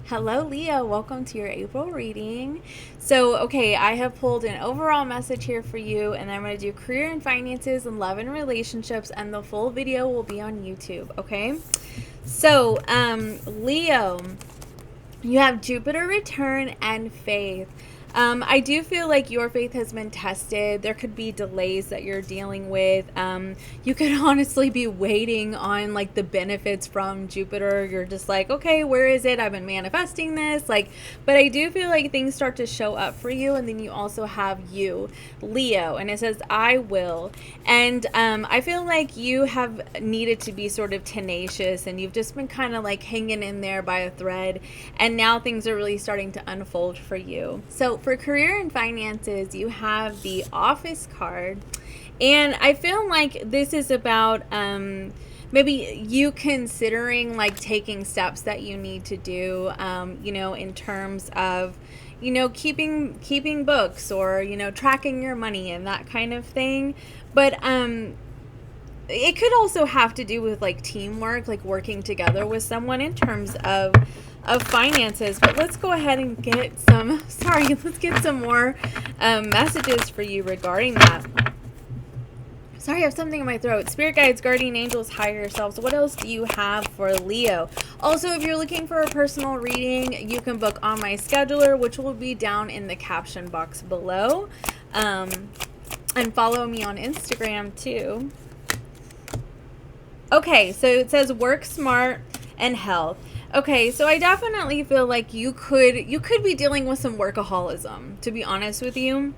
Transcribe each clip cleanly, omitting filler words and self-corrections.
Hello, Leo. Welcome to your April reading. Okay, I have pulled an overall message here for you, and I'm going to do career and finances and love and relationships, and the full video will be on YouTube, okay? Leo, you have Jupiter return and faith. I do feel like your faith has been tested. There could be delays that you're dealing with. You could honestly be waiting on like the benefits from Jupiter. You're just like, okay, where is it? I've been manifesting this. But I do feel like things start to show up for you. And then you also have you, Leo, and it says, I will. And I feel like you have needed to be sort of tenacious, and you've just been kind of like hanging in there by a thread. And now things are really starting to unfold for you. So for career and finances, you have the Office card. And I feel like this is about maybe you considering like taking steps that you need to do, in terms of, keeping books or, tracking your money and that kind of thing. But it could also have to do with like teamwork, like working together with someone in terms of finances. But let's go ahead and get some let's get some more messages for you regarding that. Sorry, I have something in my throat. Spirit guides, guardian angels, higher selves. What else do you have for Leo? Also, if you're looking for a personal reading, you can book on my scheduler, which will be down in the caption box below. And follow me on Instagram too. Okay, so it says work smart and health. Okay, so I definitely feel like you could be dealing with some workaholism, to be honest with you.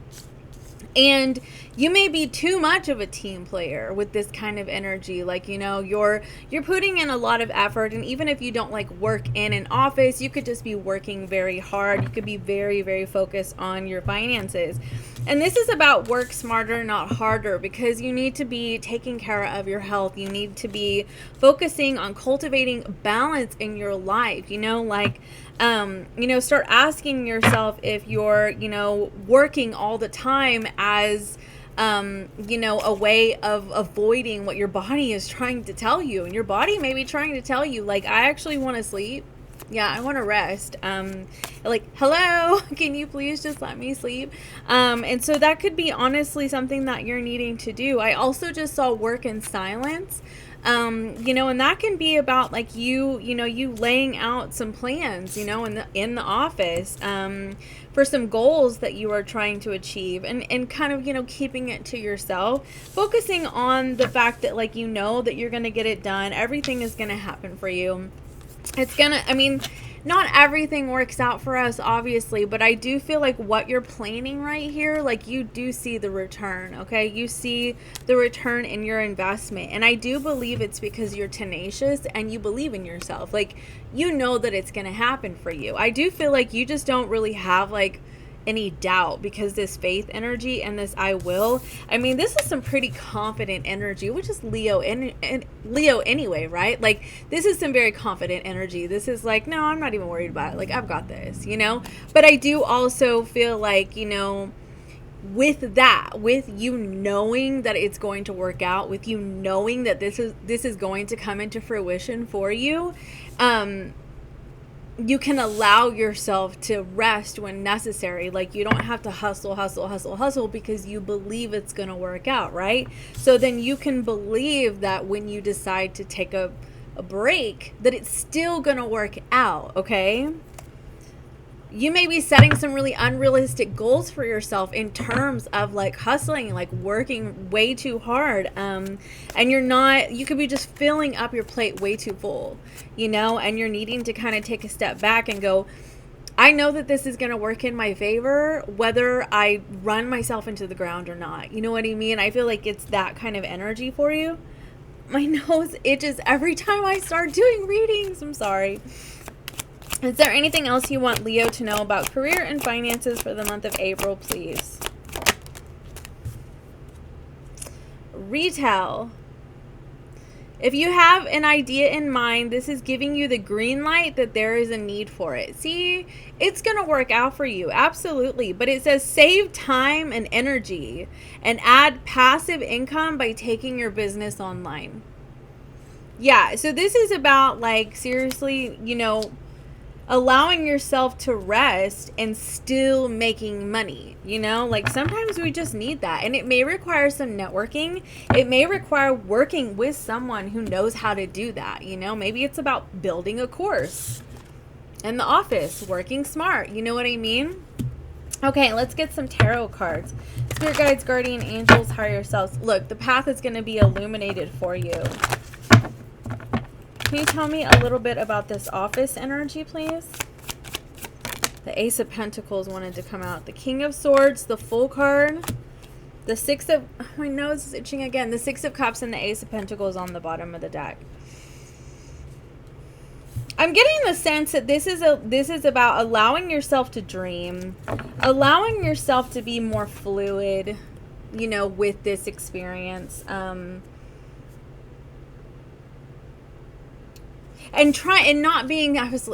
And you may be too much of a team player with this kind of energy. Like, you're putting in a lot of effort, and even if you don't like work in an office, you could just be working very hard. You could be very, very focused on your finances. And this is about work smarter, not harder, because you need to be taking care of your health. You need to be focusing on cultivating balance in your life, start asking yourself if you're, working all the time as, a way of avoiding what your body is trying to tell you. And your body may be trying to tell you, like, I actually want to sleep. Yeah, I want to rest. Hello, can you please just let me sleep? And so that could be honestly something that you're needing to do. I also just saw work in silence. And that can be about like you laying out some plans, in the office, for some goals that you are trying to achieve, and kind of, keeping it to yourself, focusing on the fact that like, that you're going to get it done. Everything is going to happen for you. Not everything works out for us, obviously, but I do feel like what you're planning right here, like you do see the return, okay? You see the return in your investment. And I do believe it's because you're tenacious and you believe in yourself. Like, that it's going to happen for you. I do feel like you just don't really have like any doubt, because this faith energy and this I will, this is some pretty confident energy, which is Leo and Leo anyway, right? Like, this is some very confident energy. This is like, no, I'm not even worried about it. Like, I've got this, but I do also feel like, with you knowing that it's going to work out, with you knowing that this is going to come into fruition for you, you can allow yourself to rest when necessary. Like, you don't have to hustle because you believe it's going to work out, right? So then you can believe that when you decide to take a break, that it's still going to work out, okay? You may be setting some really unrealistic goals for yourself in terms of like hustling, like working way too hard. And you could be just filling up your plate way too full, and you're needing to kind of take a step back and go, I know that this is going to work in my favor, whether I run myself into the ground or not. You know what I mean? I feel like it's that kind of energy for you. My nose itches every time I start doing readings. I'm sorry. Is there anything else you want Leo to know about career and finances for the month of April, please? Retail. If you have an idea in mind, this is giving you the green light that there is a need for it. See, it's going to work out for you. Absolutely. But it says save time and energy and add passive income by taking your business online. Yeah, so this is about like, seriously, allowing yourself to rest and still making money. You know, like sometimes we just need that, and it may require some networking. It may require working with someone who knows how to do that. You know, maybe it's about building a course in the office, working smart. You know what I mean? Okay, let's get some tarot cards. Spirit guides, guardian angels, higher selves. Look, the path is going to be illuminated for you. Can you tell me a little bit about this office energy, please? The Ace of Pentacles wanted to come out. The King of Swords, the Full card. The Six of... Oh, my nose is itching again. The Six of Cups and the Ace of Pentacles on the bottom of the deck. I'm getting the sense that this is about allowing yourself to dream, allowing yourself to be more fluid, you know, with this experience. And not being, I was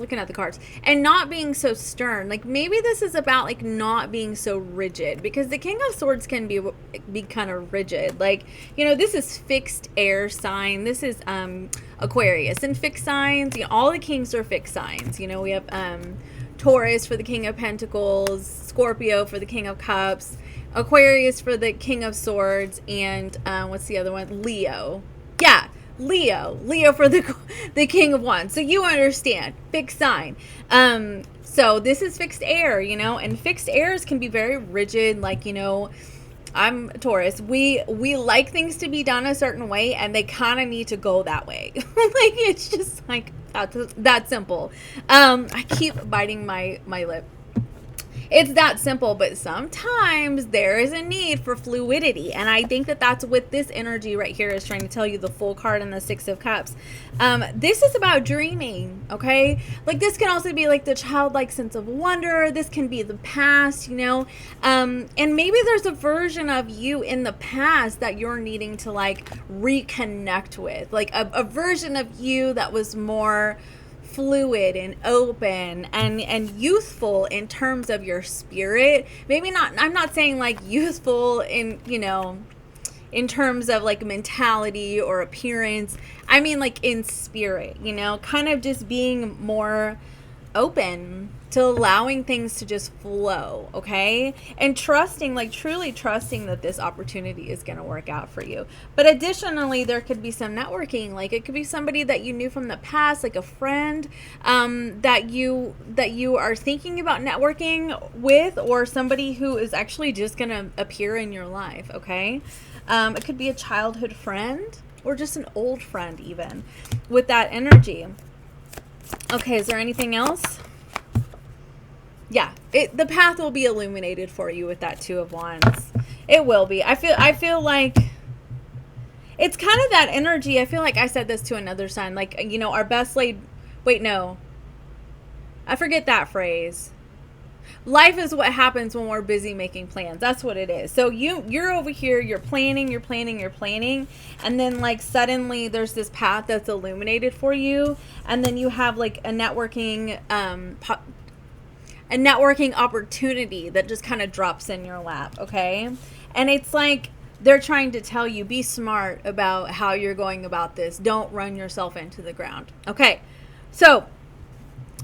looking at the cards, and not being so stern. Like maybe this is about like not being so rigid, because the King of Swords can be kind of rigid. Like, you know, this is fixed air sign. This is Aquarius, and fixed signs, you know, all the kings are fixed signs. You know, we have Taurus for the King of Pentacles, Scorpio for the King of Cups, Aquarius for the King of Swords, and what's the other one? Leo. Yeah. Leo for the King of Wands. So you understand, fixed sign. So this is fixed air, you know, and fixed airs can be very rigid. Like, you know, I'm Taurus. We like things to be done a certain way, and they kind of need to go that way. Like it's just like that simple. I keep biting my lip. It's that simple, but sometimes there is a need for fluidity. And I think that that's what this energy right here is trying to tell you, the Full card and the Six of Cups. This is about dreaming, okay? Like this can also be like the childlike sense of wonder. This can be the past, you know? And maybe there's a version of you in the past that you're needing to like reconnect with. Like a version of you that was more fluid and open and youthful in terms of your spirit. Maybe not, I'm not saying like youthful in, you know, in terms of like mentality or appearance. I mean like in spirit, you know, kind of just being more open to allowing things to just flow, okay? And trusting, like truly trusting that this opportunity is going to work out for you. But additionally, there could be some networking. Like it could be somebody that you knew from the past, like a friend that you are thinking about networking with, or somebody who is actually just going to appear in your life, okay? It could be a childhood friend or just an old friend even with that energy. Okay, is there anything else? Yeah, the path will be illuminated for you with that Two of Wands. It will be. I feel like it's kind of that energy. I feel like I said this to another sign. Like, you know, our best laid... Wait, no. I forget that phrase. Life is what happens when we're busy making plans. That's what it is. So you're over here, you're planning, and then like suddenly there's this path that's illuminated for you, and then you have like a networking opportunity that just kind of drops in your lap, okay? And it's like they're trying to tell you, be smart about how you're going about this. Don't run yourself into the ground. Okay, so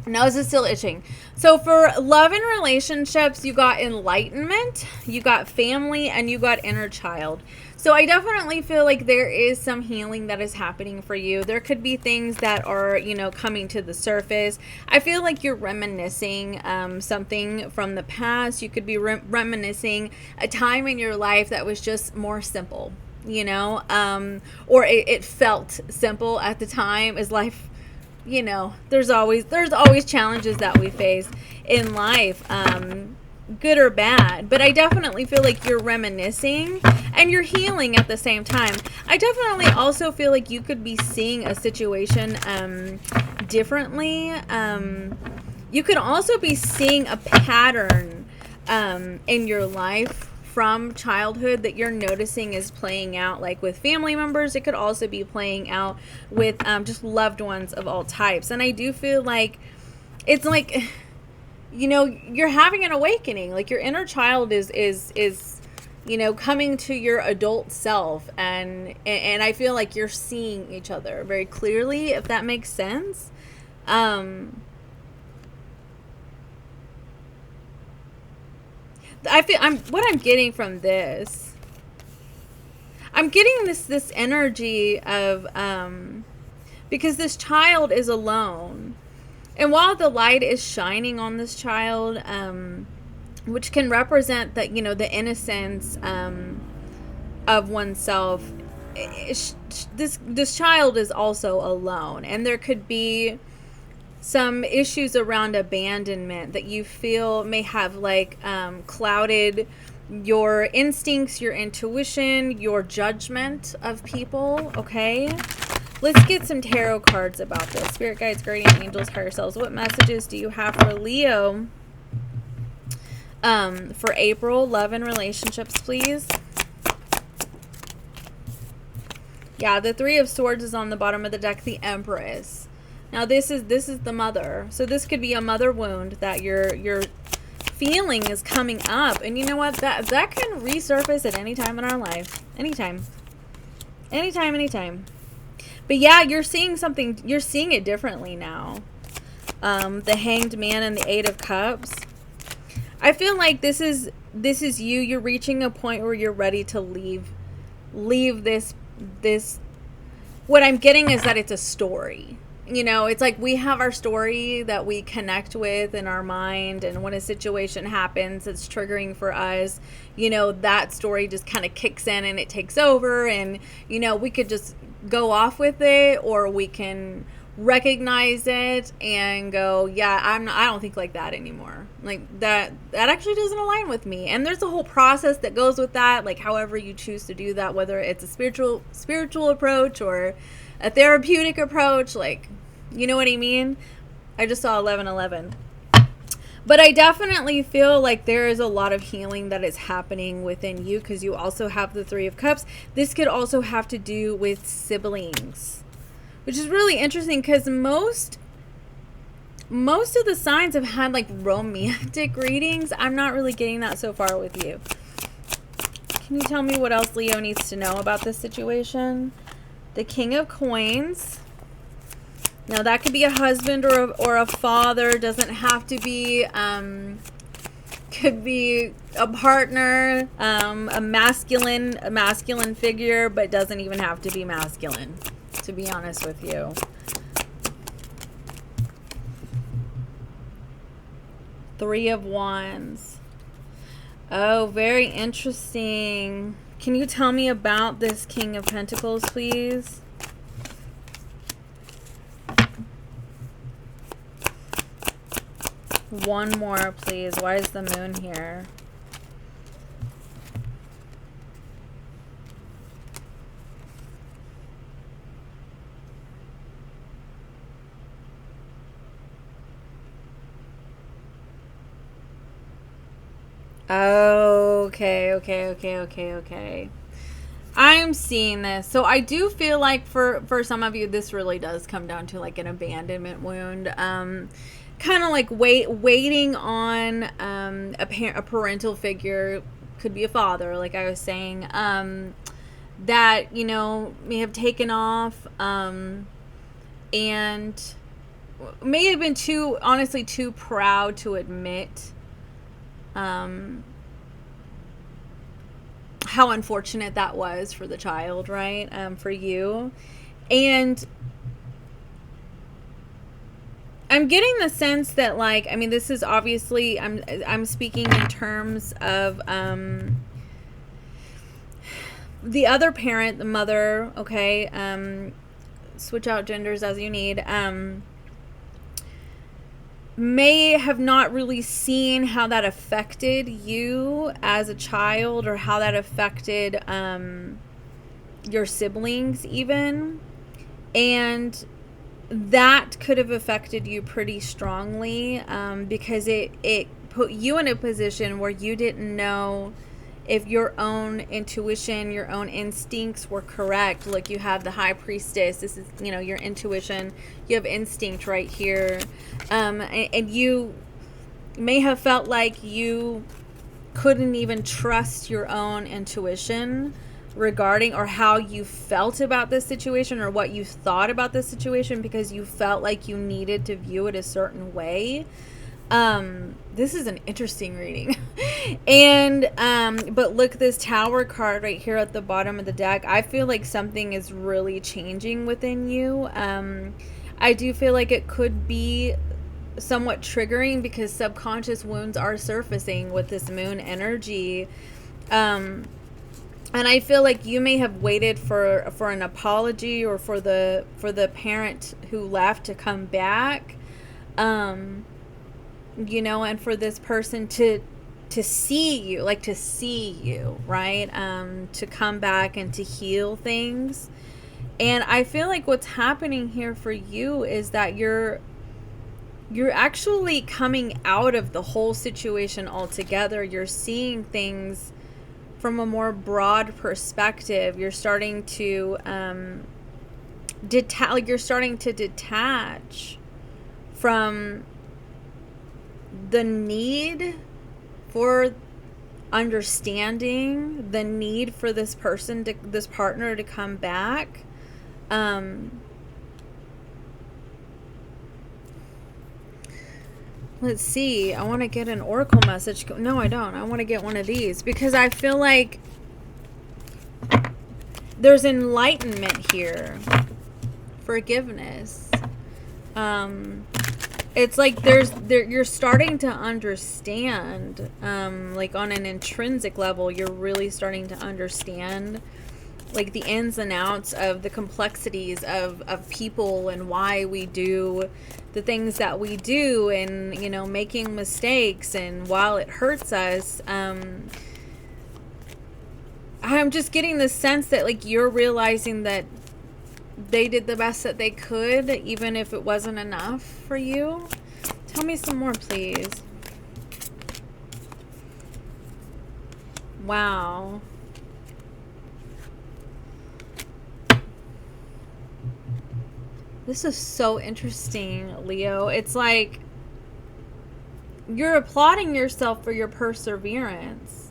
nose is still itching. So for love and relationships, you got enlightenment, you got family, and you got inner child. So I definitely feel like there is some healing that is happening for you. There could be things that are, you know, coming to the surface. I feel like you're reminiscing something from the past. You could be reminiscing a time in your life that was just more simple, you know, or it felt simple at the time. As life, you know, there's always challenges that we face in life, good or bad, but I definitely feel like you're reminiscing and you're healing at the same time. I definitely also feel like you could be seeing a situation differently. You could also be seeing a pattern in your life from childhood that you're noticing is playing out, like with family members. It could also be playing out with just loved ones of all types. And I do feel like it's like, you know, you're having an awakening. Like your inner child is you know, coming to your adult self, and I feel like you're seeing each other very clearly, if that makes sense. what I'm getting from this, I'm getting this energy of, because this child is alone. And while the light is shining on this child, which can represent that, the innocence, of oneself, this child is also alone. And there could be some issues around abandonment that you feel may have clouded your instincts, your intuition, your judgment of people. Okay, let's get some tarot cards about this. Spirit guides, guardian angels, higher selves, what messages do you have for Leo for April? Love and relationships, please. Yeah, the Three of Swords is on the bottom of the deck. The Empress. Now this is the mother. So this could be a mother wound that you're feeling is coming up. And you know what? That can resurface at any time in our life. Anytime. But yeah, you're seeing something. You're seeing it differently now. The Hanged Man and the Eight of Cups. I feel like this is you. You're reaching a point where you're ready to leave this. What I'm getting is that it's a story. It's like we have our story that we connect with in our mind, and when a situation happens that's triggering for us, that story just kind of kicks in and it takes over, and we could just go off with it, or we can recognize it and go, yeah, I don't think like that anymore. Like that actually doesn't align with me. And there's a whole process that goes with that, like however you choose to do that, whether it's a spiritual approach or a therapeutic approach, like, you know what I mean? I just saw 1111. But I definitely feel like there is a lot of healing that is happening within you, because you also have the Three of Cups. This could also have to do with siblings, which is really interesting, because most of the signs have had like romantic readings. I'm not really getting that so far with you. Can you tell me what else Leo needs to know about this situation? The King of Coins. Now that could be a husband or a father. Doesn't have to be. Could be a partner, a masculine figure, but doesn't even have to be masculine, to be honest with you. Three of Wands. Oh, very interesting. Can you tell me about this King of Pentacles, please? One more, please. Why is the moon here? Okay. I'm seeing this. So I do feel like for some of you, this really does come down to like an abandonment wound. Kind of like waiting on a parental figure. Could be a father, like I was saying, that, may have taken off, and may have been honestly too proud to admit how unfortunate that was for the child, right? For you. And I'm getting the sense that, like, I mean, this is obviously, I'm speaking in terms of the other parent, the mother, okay? Switch out genders as you need. May have not really seen how that affected you as a child, or how that affected your siblings even. And that could have affected you pretty strongly, because it put you in a position where you didn't know if your own intuition, your own instincts were correct. Like, you have the High Priestess. This is, your intuition. You have instinct right here. And you may have felt like you couldn't even trust your own intuition regarding, or how you felt about this situation, or what you thought about this situation, because you felt like you needed to view it a certain way. This is an interesting reading. And but look, this Tower card right here at the bottom of the deck, I feel like something is really changing within you. I do feel like it could be somewhat triggering because subconscious wounds are surfacing with this moon energy. And I feel like you may have waited for an apology, or for the parent who left to come back. You know, and for this person to see you, like to see you, right? To come back and to heal things. And I feel like what's happening here for you is that you're actually coming out of the whole situation altogether. You're seeing things from a more broad perspective. You're starting to detach from the need for understanding, the need for this partner to come back. Let's see. I want to get an oracle message. No, I don't. I want to get one of these because I feel like there's enlightenment here. Forgiveness. It's like you're starting to understand, like on an intrinsic level, you're really starting to understand like the ins and outs of the complexities of people and why we do the things that we do, and, you know, making mistakes. And while it hurts us, I'm just getting the sense that like you're realizing that they did the best that they could, even if it wasn't enough for you. Tell me some more, please. Wow. This is so interesting, Leo. It's like you're applauding yourself for your perseverance.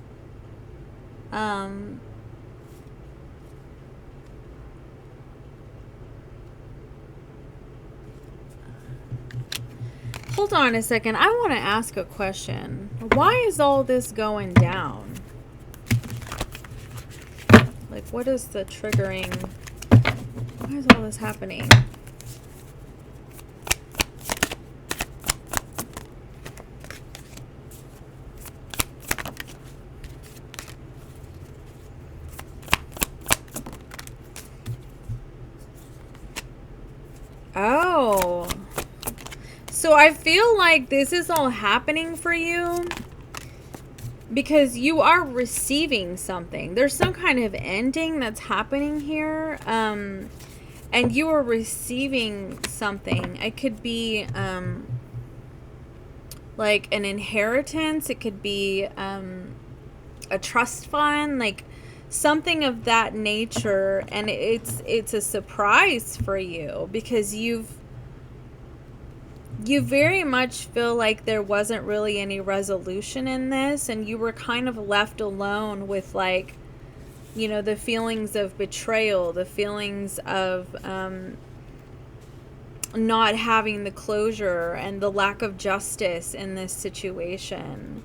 Hold on a second. I want to ask a question. Why is all this going down? Like, what is the triggering? Why is all this happening? Oh. So I feel like this is all happening for you because you are receiving something. There's some kind of ending that's happening here. And you are receiving something. It could be like an inheritance. It could be a trust fund, like something of that nature. And it's a surprise for you because you very much feel like there wasn't really any resolution in this, and you were kind of left alone with, like, you know, the feelings of betrayal, the feelings of not having the closure and the lack of justice in this situation.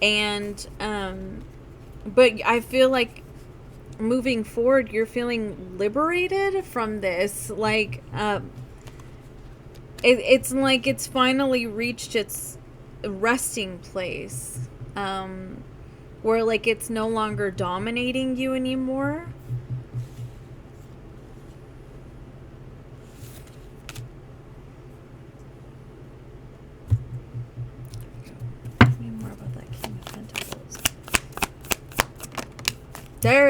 And but I feel like moving forward, you're feeling liberated from this, like it's like it's finally reached its resting place, where like it's no longer dominating you anymore. Tell me more about that King of Pentacles. There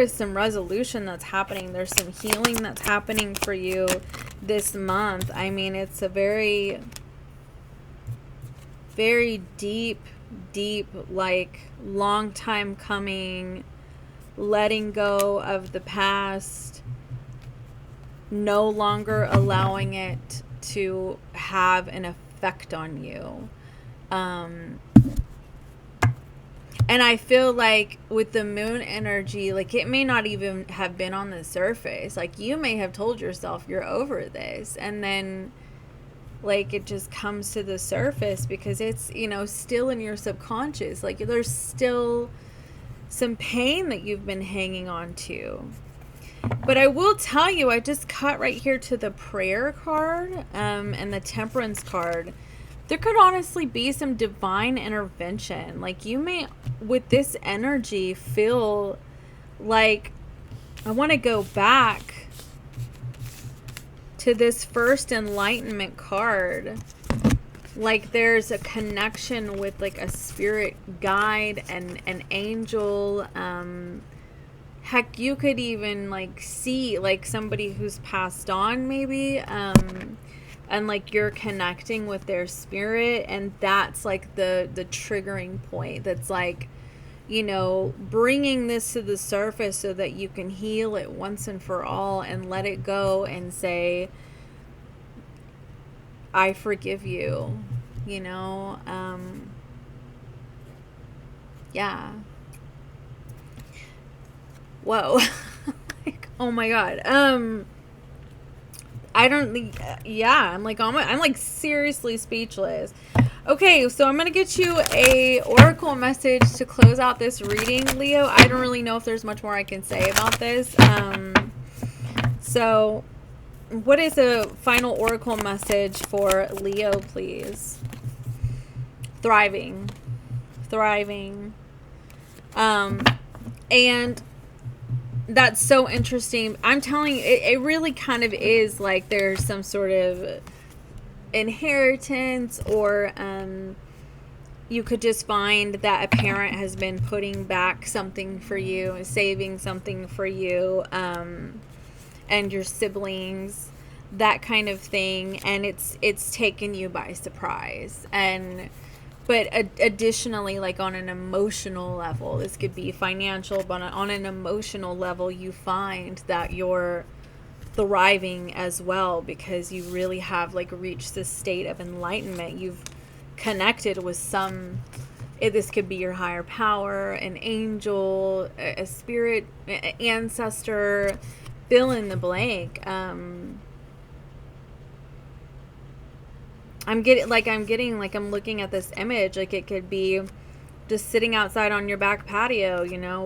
is some resolution that's happening. There's some healing that's happening for you this month. I mean, it's a very, very deep, like, long time coming, letting go of the past, no longer allowing it to have an effect on you. And I feel like with the moon energy, like, it may not even have been on the surface. Like, you may have told yourself you're over this, and then like it just comes to the surface because it's, you know, still in your subconscious. Like there's still some pain that you've been hanging on to. But I will tell you, I just cut right here to the prayer card and the temperance card. There could honestly be some divine intervention. Like you may, with this energy, feel like, I want to go back to this first Enlightenment card. Like there's a connection with like a spirit guide and an angel. Heck, you could even like see like somebody who's passed on maybe. And like you're connecting with their spirit, and that's like the triggering point. That's like, you know, bringing this to the surface so that you can heal it once and for all and let it go and say, I forgive you, you know. Yeah. Whoa. Like, oh my god. I don't think, yeah, I'm like seriously speechless. Okay, so I'm going to get you a oracle message to close out this reading, Leo. I don't really know if there's much more I can say about this. So what is a final oracle message for Leo, please? Thriving. And that's so interesting. I'm telling you, it really kind of is like there's some sort of inheritance, or you could just find that a parent has been putting back something for you, saving something for you, and your siblings, that kind of thing, and it's taken you by surprise. But additionally, like on an emotional level, this could be financial, but on an emotional level, you find that you're thriving as well because you really have like reached this state of enlightenment. You've connected with this could be your higher power, an angel, a spirit, ancestor, fill in the blank. I'm looking at this image, like it could be just sitting outside on your back patio, you know,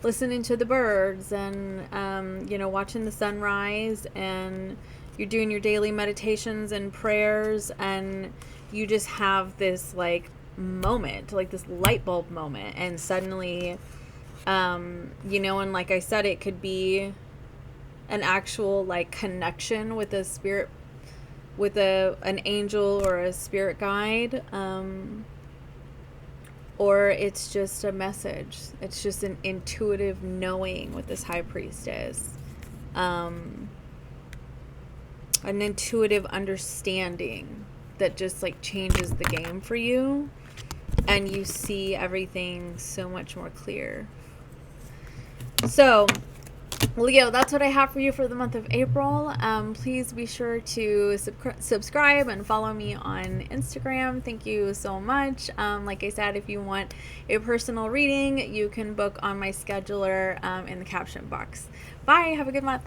listening to the birds and, you know, watching the sunrise, and you're doing your daily meditations and prayers, and you just have this like moment, like this light bulb moment, and suddenly, you know, and like I said, it could be an actual like connection with a spirit, with an angel or a spirit guide, or it's just a message. It's just an intuitive knowing with this high priestess, an intuitive understanding that just like changes the game for you, and you see everything so much more clear. So Leo, that's what I have for you for the month of April. Please be sure to subscribe and follow me on Instagram. Thank you so much. Like I said, if you want a personal reading, you can book on my scheduler in the caption box. Bye. Have a good month.